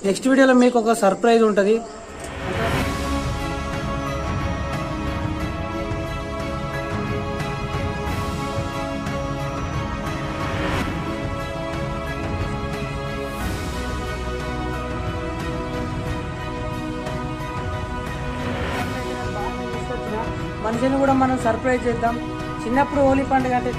Next వీడియోలో మీకు ఒక సర్ప్రైజ్ ఉంటుంది. మనిషిని కూడా మనం సర్ప్రైజ్ చేద్దాం. చిన్నప్పుడు హోలీ పండుగ అంటే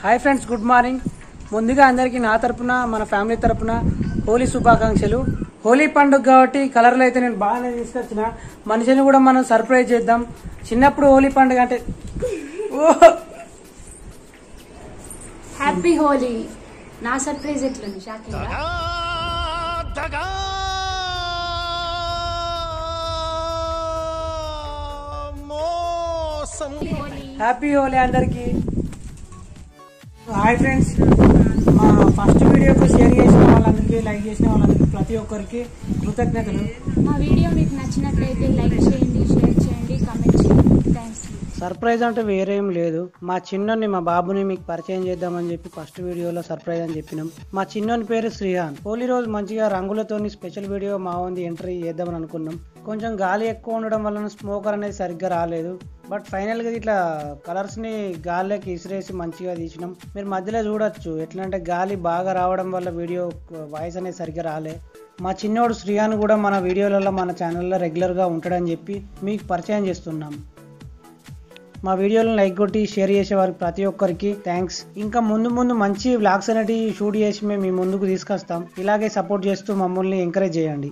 హాయ్ ఫ్రెండ్స్, గుడ్ మార్నింగ్. ముందుగా అందరికీ నా తరపున మన ఫ్యామిలీ తరపున హోలీ శుభాకాంక్షలు. హోలీ పండుగ కాబట్టి కలర్లు అయితే నేను బాగానే తీసుకొచ్చిన. మనిషిని కూడా మనం సర్ప్రైజ్ చేద్దాం. చిన్నప్పుడు హోలీ పండుగ అంటే హ్యాపీ హోలీ. నా సర్ప్రైజ్ ఎట్లుంది? షాకింగ్. హ్యాపీ హోలీ అందరికి. హాయ్ ఫ్రెండ్స్, మా ఫస్ట్ వీడియోకి షేర్ చేసిన వాళ్ళందరికీ, లైక్ చేసిన వాళ్ళందరికీ, ప్రతి ఒక్కరికి కృతజ్ఞతలు. మా వీడియో మీకు నచ్చినట్లయితే లైక్ చేయండి, షేర్ చేయండి, కామెంట్ చేయండి. థ్యాంక్స్. సర్ప్రైజ్ అంటే వేరేం లేదు. మా చిన్నోని, మా బాబుని మీకు పరిచయం చేద్దామని చెప్పి ఫస్ట్ వీడియోలో సర్ప్రైజ్ అని చెప్పినాం. మా చిన్నోని పేరు శ్రీహాన్. హోలీ రోజు మంచిగా రంగులతోని స్పెషల్ వీడియో మా ఉంది ఎంట్రీ చేద్దామని అనుకున్నాం. కొంచెం గాలి ఎక్కువ ఉండడం వలన స్మోకర్ అనేది సరిగ్గా రాలేదు. బట్ ఫైనల్ గా ఇట్లా కలర్స్ ని గాలిలోకి ఇసిరేసి మంచిగా తీసినాం. మీరు మధ్యలో చూడొచ్చు ఎట్లా అంటే గాలి బాగా రావడం వల్ల వీడియో వాయిస్ అనేది సరిగ్గా రాలే. మా చిన్నోడు శ్రీహాన్ కూడా మన వీడియోలలో మన ఛానల్లో రెగ్యులర్ గా ఉంటాడని చెప్పి మీకు పరిచయం చేస్తున్నాం. మా వీడియోలను లైక్ కొట్టి షేర్ చేసే వారికి ప్రతి ఒక్కరికి థ్యాంక్స్. ఇంకా ముందు ముందు మంచి వ్లాగ్స్ అనేవి షూట్ చేసి మేము మీ ముందుకు తీసుకొస్తాం. ఇలాగే సపోర్ట్ చేస్తూ మమ్మల్ని ఎంకరేజ్ చేయండి.